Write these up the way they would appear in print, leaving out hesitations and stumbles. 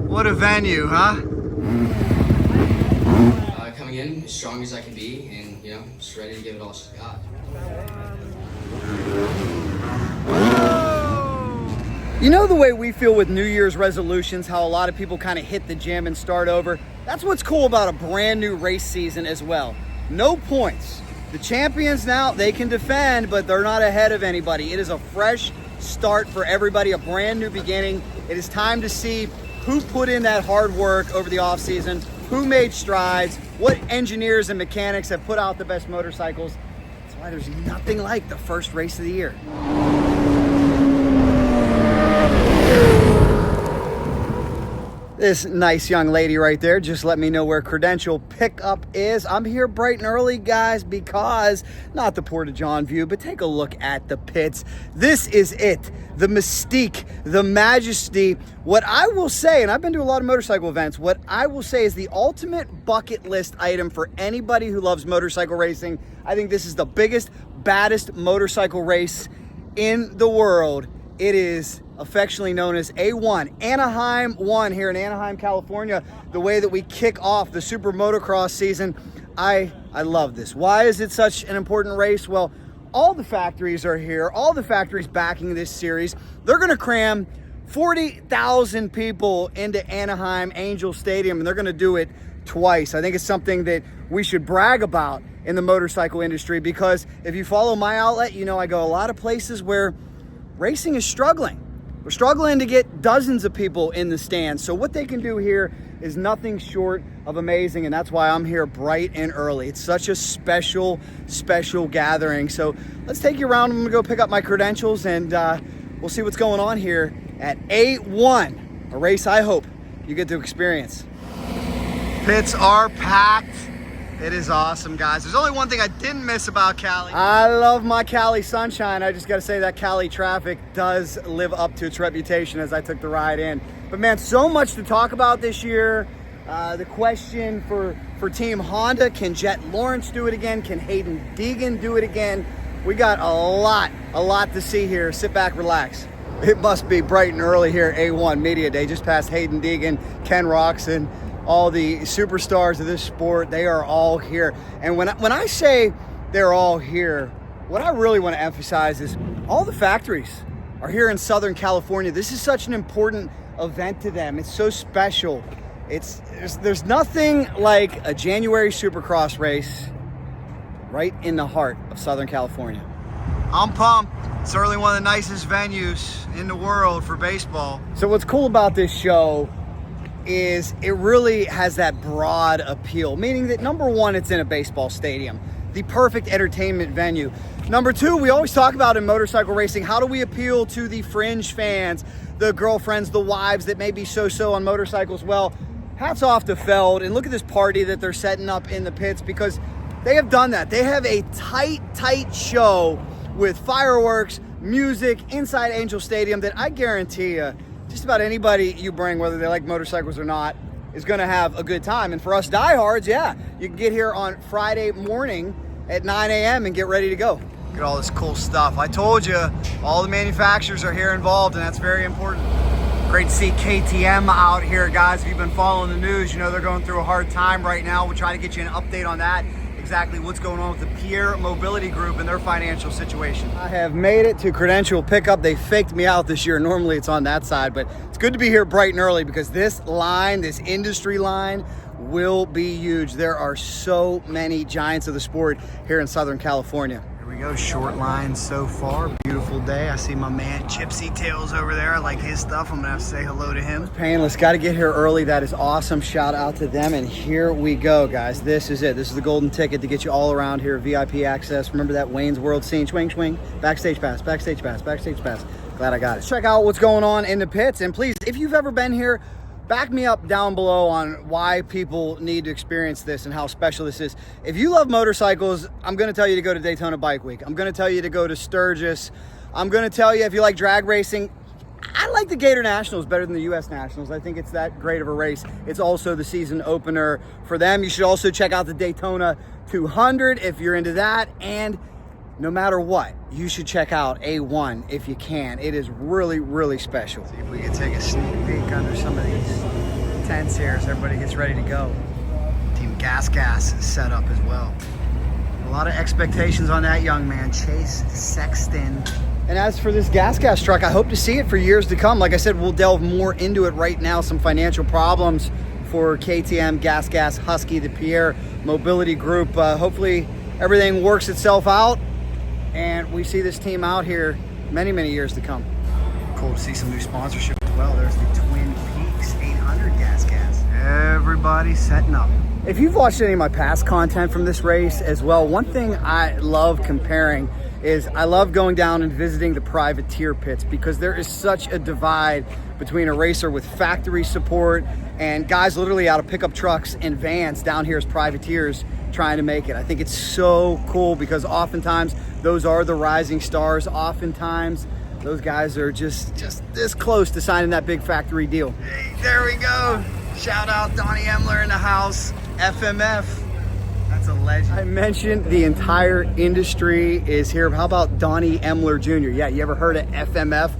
What a venue, huh? Coming in as strong as I can be, and just ready to give it all she's got. You know the way we feel with New Year's resolutions, how a lot of people kind of hit the gym and start over? That's what's cool about a brand new race season as well. No points. The champions now, they can defend, but they're not ahead of anybody. It is a fresh start for everybody, a brand new beginning. It is time to see who put in that hard work over the off season, who made strides, what engineers and mechanics have put out the best motorcycles. That's why there's nothing like the first race of the year. This nice young lady right there just let me know where credential pickup is. I'm here bright and early, guys, because not the Port of John view, but take a look at the pits. This is it, the mystique, the majesty. What I will say, and I've been to a lot of motorcycle events, what I will say is the ultimate bucket list item for anybody who loves motorcycle racing. I think this is the biggest, baddest motorcycle race in the world. It is affectionately known as A1, Anaheim 1 here in Anaheim, California. The way that we kick off the supermotocross season, I love this. Why is it such an important race? Well, all the factories are here, all the factories backing this series. They're gonna cram 40,000 people into Anaheim Angel Stadium, and they're gonna do it twice. I think it's something that we should brag about in the motorcycle industry, because if you follow my outlet, you know I go a lot of places where racing is struggling. We're struggling to get dozens of people in the stands. So what they can do here is nothing short of amazing, and that's why I'm here bright and early. It's such a special, special gathering. So let's take you around. I'm gonna go pick up my credentials, and we'll see what's going on here at A1, a race I hope you get to experience. Pits are packed. It is awesome, guys. There's only one thing I didn't miss about Cali. I love my Cali sunshine. I just got to say that Cali traffic does live up to its reputation as I took the ride in. But man, so much to talk about this year. The question for Team Honda, can Jet Lawrence do it again? Can Hayden Deegan do it again? We got a lot to see here. Sit back, relax. It must be bright and early here at A1 Media Day. Just past Hayden Deegan, Ken Roxon, all the superstars of this sport. They are all here. And when I say they're all here, what I really want to emphasize is all the factories are here in Southern California. This is such an important event to them. It's so special. There's nothing like a January supercross race right in the heart of Southern California. I'm pumped. It's certainly one of the nicest venues in the world for baseball. So what's cool about this show is it really has that broad appeal, meaning that number one, it's in a baseball stadium, the perfect entertainment venue. Number two, we always talk about in motorcycle racing, how do we appeal to the fringe fans, the girlfriends, the wives that may be so-so on motorcycles? Well, hats off to Feld, and look at this party that they're setting up in the pits, because they have done that. They have a tight show with fireworks, music inside Angel Stadium that I guarantee you, just about anybody you bring, whether they like motorcycles or not, is going to have a good time. And for us diehards, yeah, you can get here on Friday morning at 9 a.m. and get ready to go. Look at all this cool stuff. I told you, all the manufacturers are here involved, and that's very important. Great to see KTM out here, guys. If you've been following the news, you know they're going through a hard time right now. We'll try to get you an update on that, exactly what's going on with the Pierre Mobility Group and their financial situation. I have made it to credential pickup. They faked me out this year. Normally it's on that side, but it's good to be here bright and early, because this line, this industry line, will be huge. There are so many giants of the sport here in Southern California. Here we go, short line so far. Beautiful day. I see my man Gypsy Tails over there. I like his stuff. I'm gonna have to say hello to him. Painless, got to get here early. That is awesome. Shout out to them. And here we go, guys. This is it. This is the golden ticket to get you all around here. VIP access. Remember that Wayne's World scene? Swing. Backstage pass. Backstage pass. Glad I got it. Check out what's going on in the pits. And please, if you've ever been here, back me up down below on why people need to experience this and how special this is. If you love motorcycles, I'm going to tell you to go to Daytona Bike Week. I'm going to tell you to go to Sturgis. I'm going to tell you, if you like drag racing, I like the Gator Nationals better than the U.S. Nationals. I think it's that great of a race. It's also the season opener for them. You should also check out the Daytona 200 if you're into that. And no matter what, you should check out A1 if you can. It is really, really special. See if we can take a sneak peek under some of these tents here as everybody gets ready to go. Team Gas is set up as well. A lot of expectations on that young man, Chase Sexton. And as for this gas truck, I hope to see it for years to come. Like I said, we'll delve more into it right now. Some financial problems for KTM, Gas, Husky, the Pierre Mobility Group. Hopefully everything works itself out and we see this team out here many, many years to come. Cool to see some new sponsorship as well. There's the Twin Peaks 800 Gas. Everybody setting up. If you've watched any of my past content from this race as well, one thing I love comparing is I love going down and visiting the privateer pits because there is such a divide between a racer with factory support and guys literally out of pickup trucks and vans down here as privateers trying to make it. I think it's so cool because oftentimes those are the rising stars. Oftentimes those guys are just this close to signing that big factory deal. Hey, there we go. Shout out Donnie Emler in the house. FMF. That's a legend. I mentioned the entire industry is here. How about Donnie Emler Jr.? Yeah, you ever heard of FMF?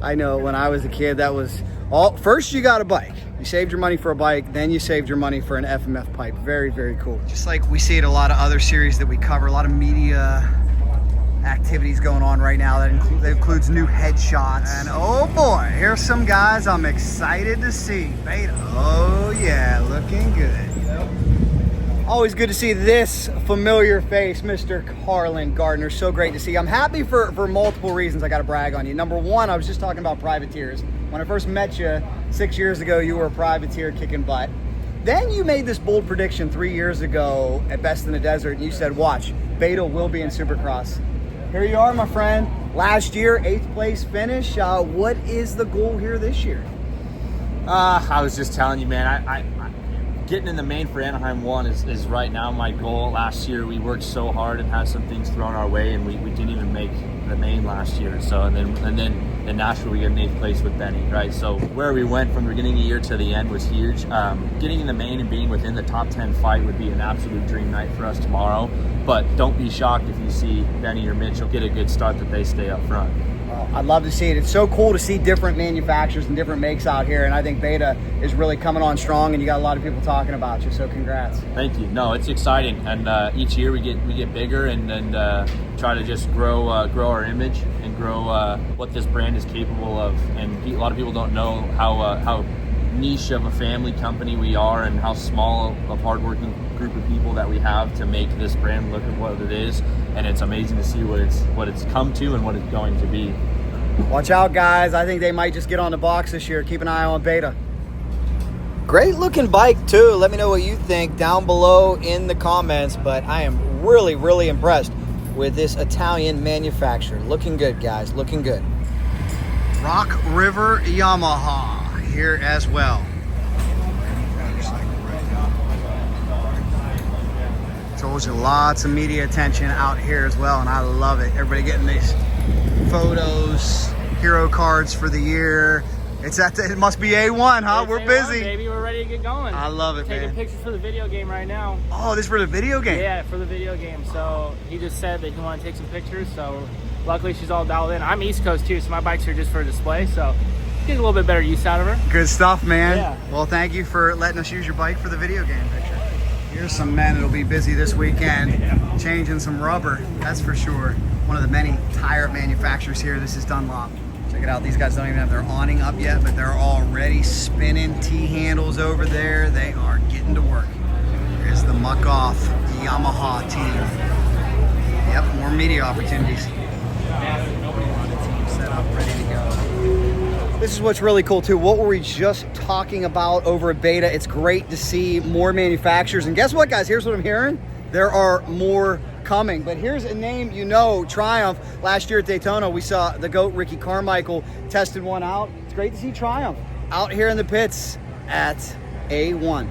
I know when I was a kid, that was all. First, you got a bike. You saved your money for a bike, then you saved your money for an FMF pipe. Very, very cool. Just like we see it in a lot of other series that we cover, a lot of media activities going on right now that includes new headshots. And oh boy, here's some guys I'm excited to see. Beta. Oh yeah, looking good. Always good to see this familiar face, Mr. Carlin Gardner. So great to see. I'm happy for multiple reasons. I got to brag on you. Number one, I was just talking about privateers. When I first met you 6 years ago, you were a privateer kicking butt. Then you made this bold prediction 3 years ago at Best in the Desert, and you said, watch, Beta will be in Supercross. Here you are, my friend. Last year, 8th place finish. What is the goal here this year? I was just telling you, man, I getting in the main for Anaheim 1 is right now my goal. Last year we worked so hard and had some things thrown our way, and we didn't even make the main last year. So and then in Nashville we get an 8th place with Benny, right? So where we went from the beginning of the year to the end was huge. Getting in the main and being within the top 10 fight would be an absolute dream night for us tomorrow. But don't be shocked if you see Benny or Mitchell get a good start that they stay up front. I'd love to see it. It's so cool to see different manufacturers and different makes out here, and I think Beta is really coming on strong, and you got a lot of people talking about you, so congrats. Thank you. No, it's exciting, and each year we get bigger and try to just grow our image and grow what this brand is capable of. And a lot of people don't know how niche of a family company we are and how small of hardworking group of people that we have to make this brand look at what it is. And it's amazing to see what it's come to and what it's going to be. Watch out, guys. I think they might just get on the box this year. Keep an eye on Beta. Great looking bike too. Let me know what you think down below in the comments, but I am really, really impressed with this Italian manufacturer. Looking good, guys, looking good. Rock River Yamaha here as well. Told you, lots of media attention out here as well, and I love it. Everybody getting these photos, hero cards for the year. It must be A1, huh? We're A1, busy. Baby, we're ready to get going. I love it, Taking man. pictures for the video game right now. Oh, this is for the video game? Yeah, for the video game. So he just said that he wanted to take some pictures, so luckily she's all dialed in. I'm East Coast too, so my bikes are just for display, so get a little bit better use out of her. Good stuff, man. Yeah. Well, thank you for letting us use your bike for the video game picture. Here's some men that'll be busy this weekend changing some rubber, that's for sure. One of the many tire manufacturers here. This is Dunlop. Check it out. These guys don't even have their awning up yet, but they're already spinning T-handles over there. They are getting to work. Here's the Muck Off Yamaha team. Yep, more media opportunities. Team set up, ready to go. This is what's really cool too. What were we just talking about over at Beta? It's great to see more manufacturers. And guess what, guys? Here's what I'm hearing. There are more coming. But here's a name you know, Triumph. Last year at Daytona, we saw the GOAT, Ricky Carmichael, tested one out. It's great to see Triumph out here in the pits at A1.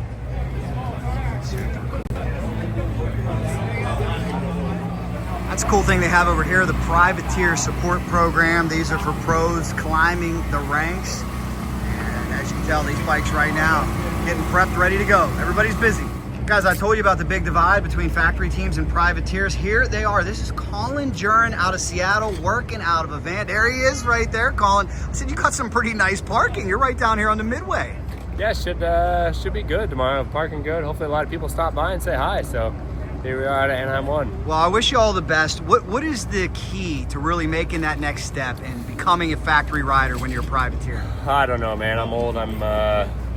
That's a cool thing they have over here, the Privateer Support Program. These are for pros climbing the ranks. And as you can tell, these bikes right now getting prepped, ready to go. Everybody's busy. Guys, I told you about the big divide between factory teams and privateers. Here they are. This is Colin Jurin out of Seattle, working out of a van. There he is right there, Colin. I said, you got some pretty nice parking. You're right down here on the midway. Yeah, should be good tomorrow. Parking good. Hopefully a lot of people stop by and say hi. So here we are at Anaheim 1. Well, I wish you all the best. What is the key to really making that next step and becoming a factory rider when you're a privateer? I don't know, man. I'm old. I'm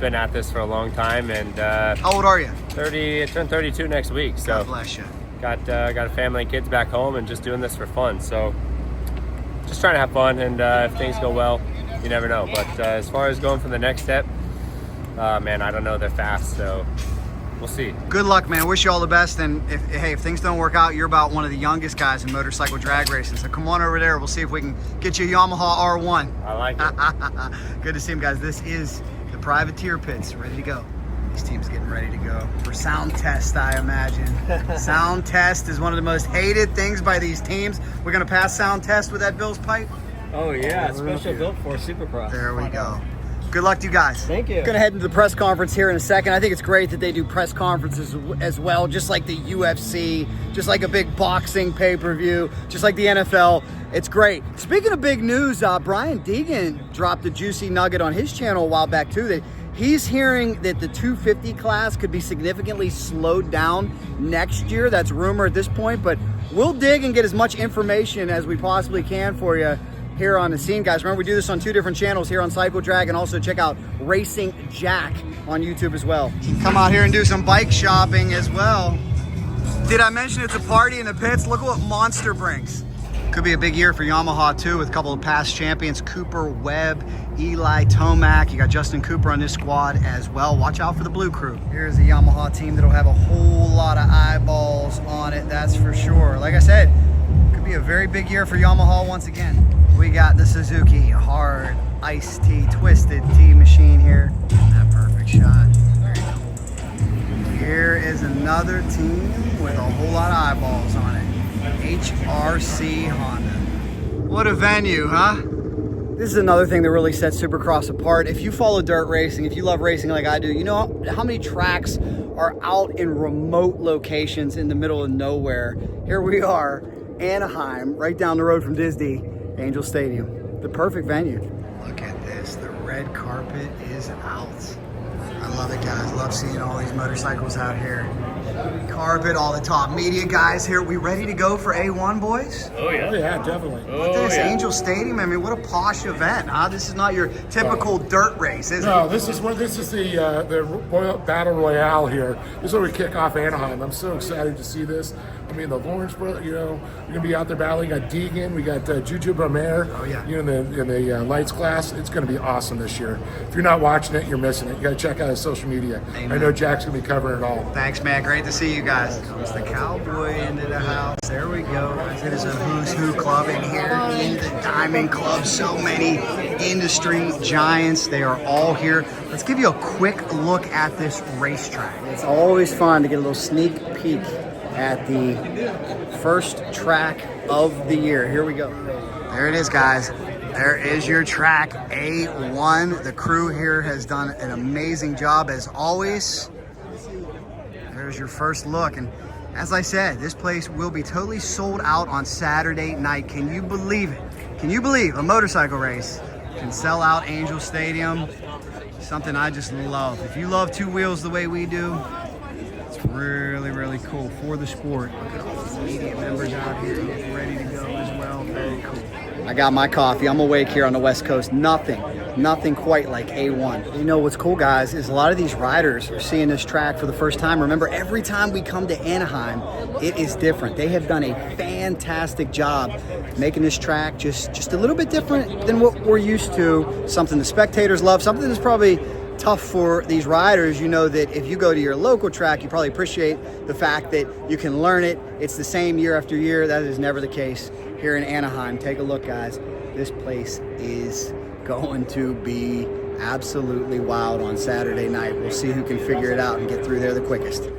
been at this for a long time, and How old are you? 30. I turn 32 next week. So God bless you. got a family and kids back home, and just doing this for fun. So just trying to have fun, and if things go well, you never know. But as far as going for the next step, man, I don't know. They're fast, so we'll see. Good luck, man. I wish you all the best. And if things don't work out, you're about one of the youngest guys in motorcycle drag racing. So come on over there. We'll see if we can get you a Yamaha R1. I like it. Good to see him, guys. This is the privateer pits, ready to go. This team's getting ready to go for sound test, I imagine. Sound test is one of the most hated things by these teams. We're gonna pass sound test with that Bill's pipe. Oh yeah, special built for supercross. There we go. Good luck to you guys. Thank you. Gonna head into the press conference here in a second. I think it's great that they do press conferences as well, just like the UFC, just like a big boxing pay-per-view, just like the NFL. It's great. Speaking of big news, Brian Deegan dropped a juicy nugget on his channel a while back too, that he's hearing that the 250 class could be significantly slowed down next year. That's rumor at this point, but we'll dig and get as much information as we possibly can for you here on the scene, guys. Remember, we do this on 2 different channels here on Cycle Drag, and also check out Racing Jack on YouTube as well. Come out here and do some bike shopping as well. Did I mention it's a party in the pits? Look at what Monster brings. Could be a big year for Yamaha too, with a couple of past champions, Cooper, Webb, Eli Tomac. You got Justin Cooper on this squad as well. Watch out for the Blue Crew. Here's a Yamaha team that'll have a whole lot of eyeballs on it, that's for sure. Like I said, could be a very big year for Yamaha once again. We got the Suzuki Hard Ice T Twisted T machine here. That perfect shot. Very cool. Here is another team with a whole lot of eyeballs on it. HRC Honda. What a venue, huh? This is another thing that really sets Supercross apart. If you follow dirt racing, if you love racing like I do, you know how many tracks are out in remote locations in the middle of nowhere. Here we are, Anaheim, right down the road from Disney, Angel Stadium. The perfect venue. Look at this, the red carpet is out. I love it, guys. Love seeing all these motorcycles out here. Carpet, all the top media guys here. We ready to go for A1, boys? Oh yeah, definitely. Look at this, Angel Stadium. I mean, what a posh event, huh? This is not your typical dirt race, is it? No, this is the Royal Battle Royale here. This is where we kick off Anaheim. I'm so excited to see this. I mean, the Lawrence, you know, we're gonna be out there battling. We got Deegan, we got Juju Bromer. Oh yeah. You know, in the lights class. It's gonna be awesome this year. If you're not watching it, you're missing it. You gotta check out his social media. Amen. I know Jack's gonna be covering it all. Thanks, man. Great to see you guys. Comes the cowboy into the house. There we go. It is a who's who club in here in the Diamond Club. So many industry giants. They are all here. Let's give you a quick look at this racetrack. It's always fun to get a little sneak peek at the first track of the year. Here we go. There it is, guys. There is your track, A1. The crew here has done an amazing job as always. There's your first look. And as I said, this place will be totally sold out on Saturday night. Can you believe it? Can you believe a motorcycle race can sell out Angel Stadium? Something I just love. If you love two wheels the way we do, it's really, really cool for the sport. Look at all the media members out here getting ready to go as well. Very cool. I got my coffee. I'm awake here on the West Coast. Nothing quite like A1. You know what's cool, guys, is a lot of these riders are seeing this track for the first time. Remember, every time we come to Anaheim, it is different. They have done a fantastic job making this track just a little bit different than what we're used to. Something the spectators love, something that's probably tough for these riders. You know that if you go to your local track, you probably appreciate the fact that you can learn it. It's the same year after year. That is never the case here in Anaheim. Take a look, guys. This place is going to be absolutely wild on Saturday night. We'll see who can figure it out and get through there the quickest.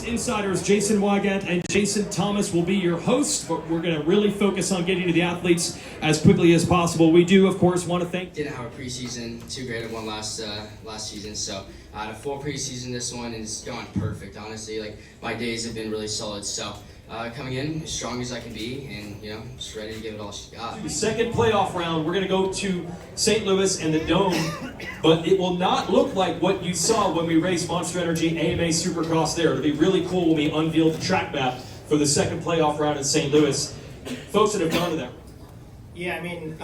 Insiders Jason Wygant and Jason Thomas will be your hosts, but we're going to really focus on getting to the athletes as quickly as possible. We do, of course, want to thank... Didn't have a preseason, too great of one last season, so I had a full preseason. This one is gone perfect, honestly. Like, my days have been really solid, so coming in as strong as I can be, and just ready to give it all she got. The second playoff round, we're going to go to St. Louis and the Dome, but it will not look like what you saw when we raced Monster Energy AMA Supercross there. It'll be really cool when we unveil the track map for the second playoff round in St. Louis. Folks that have gone to that. Yeah, I mean,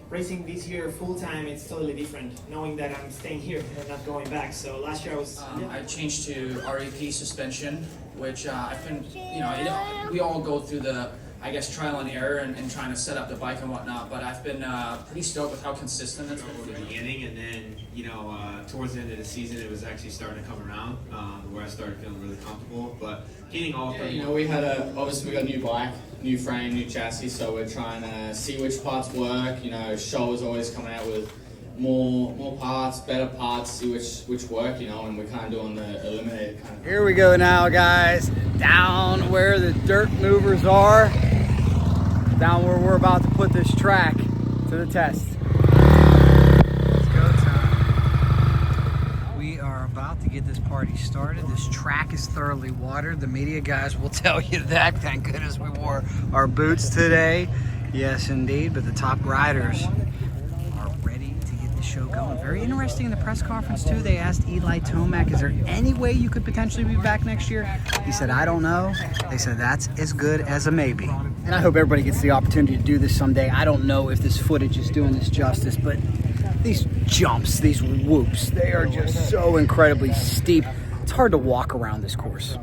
racing this year full time, it's totally different, knowing that I'm staying here and not going back. So last year I was... I changed to RAP suspension, which I've been, we all go through the, I guess, trial and error and trying to set up the bike and whatnot, but I've been pretty stoked with how consistent it's been. From the beginning, and then, towards the end of the season, it was actually starting to come around, where I started feeling really comfortable, but getting all we had obviously we got a new bike, new frame, new chassis, so we're trying to see which parts work. Show is always coming out with more parts, better parts, see which work, and we're kind of doing the eliminated kind of. Here we go now, guys, down where the dirt movers are, down where we're about to put this track to the test. Let's go time. We are about to get this party started. This track is thoroughly watered. The media guys will tell you that. Thank goodness we wore our boots today. Yes, indeed, but the top riders are ready to get the show going. Very interesting in the press conference, too. They asked Eli Tomac, is there any way you could potentially be back next year? He said, I don't know. They said, that's as good as a maybe. And I hope everybody gets the opportunity to do this someday. I don't know if this footage is doing this justice, but these jumps, these whoops, they are just so incredibly steep. It's hard to walk around this course.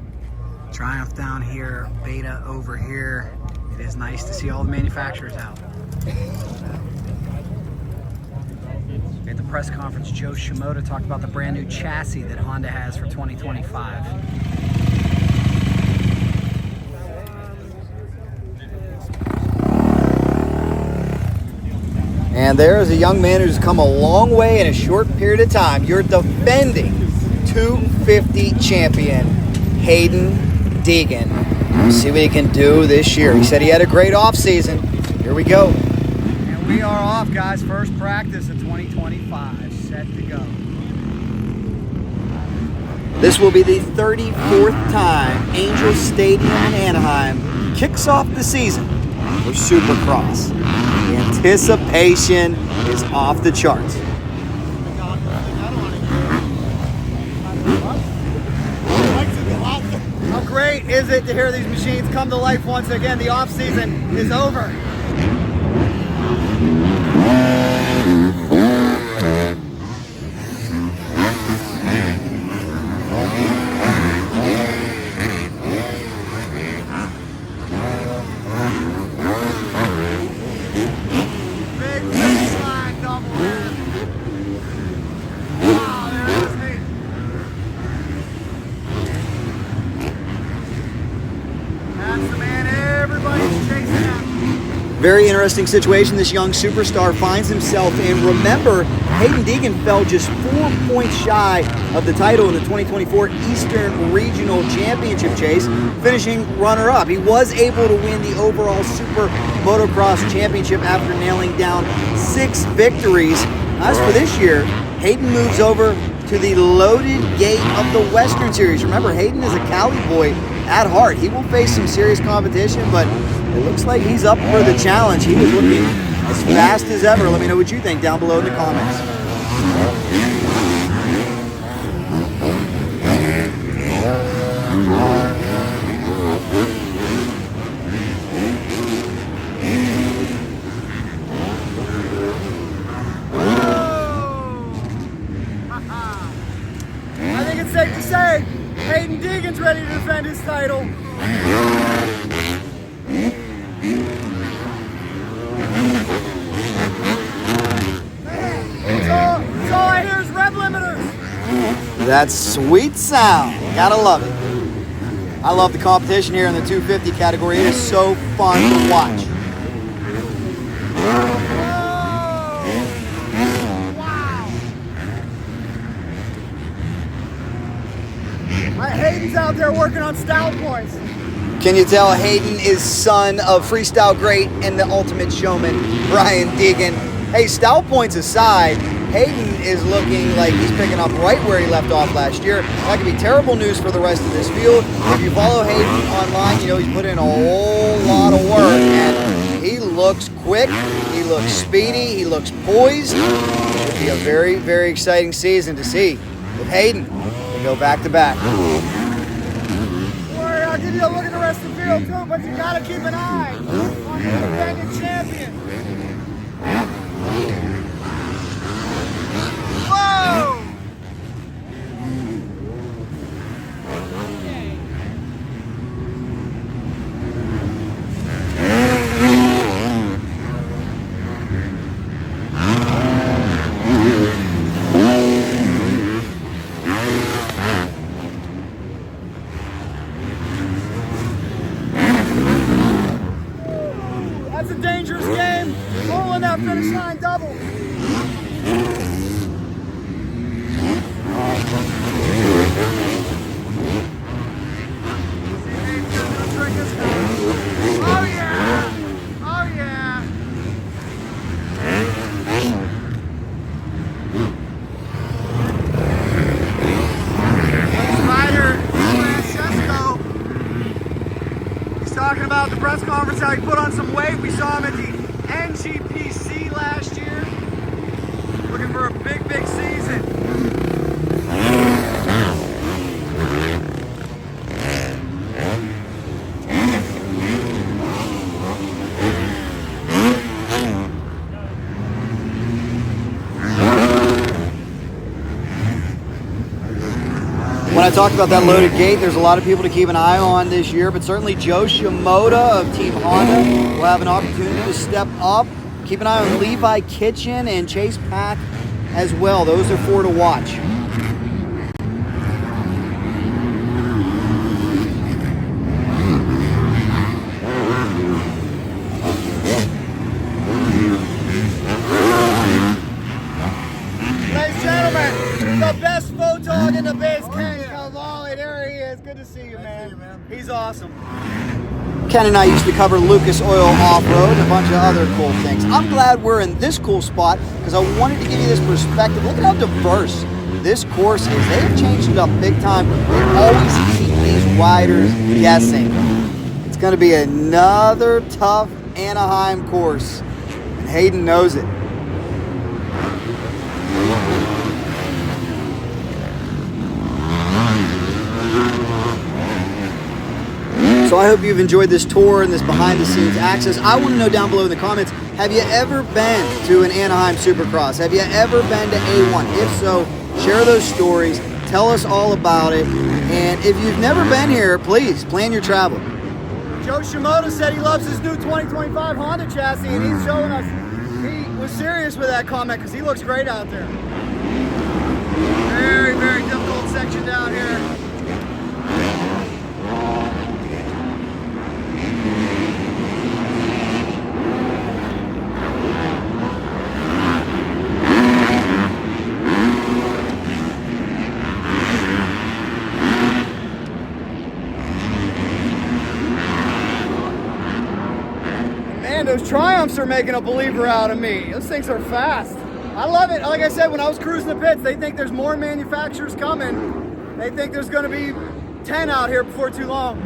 Triumph down here, Beta over here. It is nice to see all the manufacturers out. At the press conference, Joe Shimoda talked about the brand new chassis that Honda has for 2025. And there's a young man who's come a long way in a short period of time. Your defending 250 champion, Hayden Deegan. See what he can do this year. He said he had a great offseason. Here we go. And we are off, guys. First practice of 2025. Set to go. This will be the 34th time Angel Stadium in Anaheim kicks off the season for Supercross. The anticipation is off the charts. How great is it to hear these machines come to life once again? The off season is over. Very interesting situation this young superstar finds himself in. Remember, Hayden Deegan fell just 4 points shy of the title in the 2024 Eastern Regional Championship chase, finishing runner-up. He was able to win the overall Super Motocross Championship after nailing down 6 victories. As for this year, Hayden moves over to the loaded gate of the Western Series. Remember, Hayden is a Cali boy at heart. He will face some serious competition, but it looks like he's up for the challenge. He was looking as fast as ever. Let me know what you think down below in the comments. I think it's safe to say Hayden Deegan's ready to defend his title. All I hear is rev limiters. That sweet sound. Gotta love it. I love the competition here in the 250 category. It is so fun to watch. Hayden's out there working on style points. Can you tell Hayden is son of freestyle great and the ultimate showman, Brian Deegan? Hey, style points aside, Hayden is looking like he's picking up right where he left off last year. That could be terrible news for the rest of this field. If you follow Hayden online, you know he's put in a whole lot of work, and he looks quick, he looks speedy, he looks poised. It should be a very, very exciting season to see with Hayden. They go back to back. I'll give you a look at the rest of the field too, but you gotta keep an eye on the independent champion. Whoa! That's a dangerous game. Rolling that finish line double. Oh yeah! Oh yeah! Spider Francesco. He's talking about the press conference, how he put on some weight. We saw him at the NGPC last year. Looking for a big, big season. When I talked about that loaded gate, there's a lot of people to keep an eye on this year, but certainly Joe Shimoda of Team Honda will have an opportunity to step up. Keep an eye on Levi Kitchen and Chase Pack as well. Those are 4 to watch. Ladies and gentlemen, the best photog in the biz, Ken Cavalli. There he is. Good to see you, man. He's awesome. Ken and I used to cover Lucas Oil Off-Road and a bunch of other cool things. I'm glad we're in this cool spot because I wanted to give you this perspective. Look at how diverse this course is. They have changed it up big time. They always keep these riders guessing. It's going to be another tough Anaheim course, and Hayden knows it. So I hope you've enjoyed this tour and this behind-the-scenes access. I want to know down below in the comments, have you ever been to an Anaheim Supercross? Have you ever been to A1? If so, share those stories. Tell us all about it. And if you've never been here, please plan your travel. Joe Shimoda said he loves his new 2025 Honda chassis, and he's showing us he was serious with that comment because he looks great out there. Very, very difficult section down here. Man, those Triumphs are making a believer out of me. Those things are fast. I love it. Like I said, when I was cruising the pits, they think there's more manufacturers coming. They think there's going to be 10 out here before too long.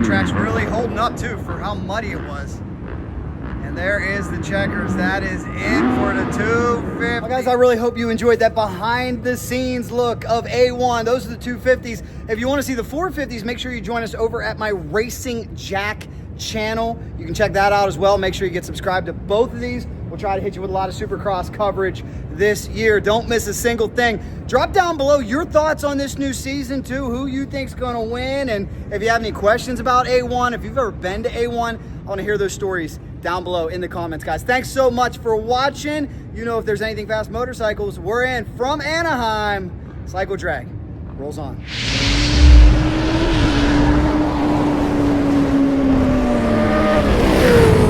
Track's really holding up too for how muddy it was. And there is the checkers. That is it for the 250. Well, guys, I really hope you enjoyed that behind the scenes look of A1. Those are the 250s. If you want to see the 450s, make sure you join us over at my Racing Jack channel. You can check that out as well. Make sure you get subscribed to both of these. We'll try to hit you with a lot of Supercross coverage this year. Don't miss a single thing. Drop down below your thoughts on this new season too, who you think's gonna win, and if you have any questions about A1, if you've ever been to A1, I wanna hear those stories down below in the comments, guys. Thanks so much for watching. You know, if there's anything fast motorcycles, we're in from Anaheim. Cycle Drag rolls on. Woo!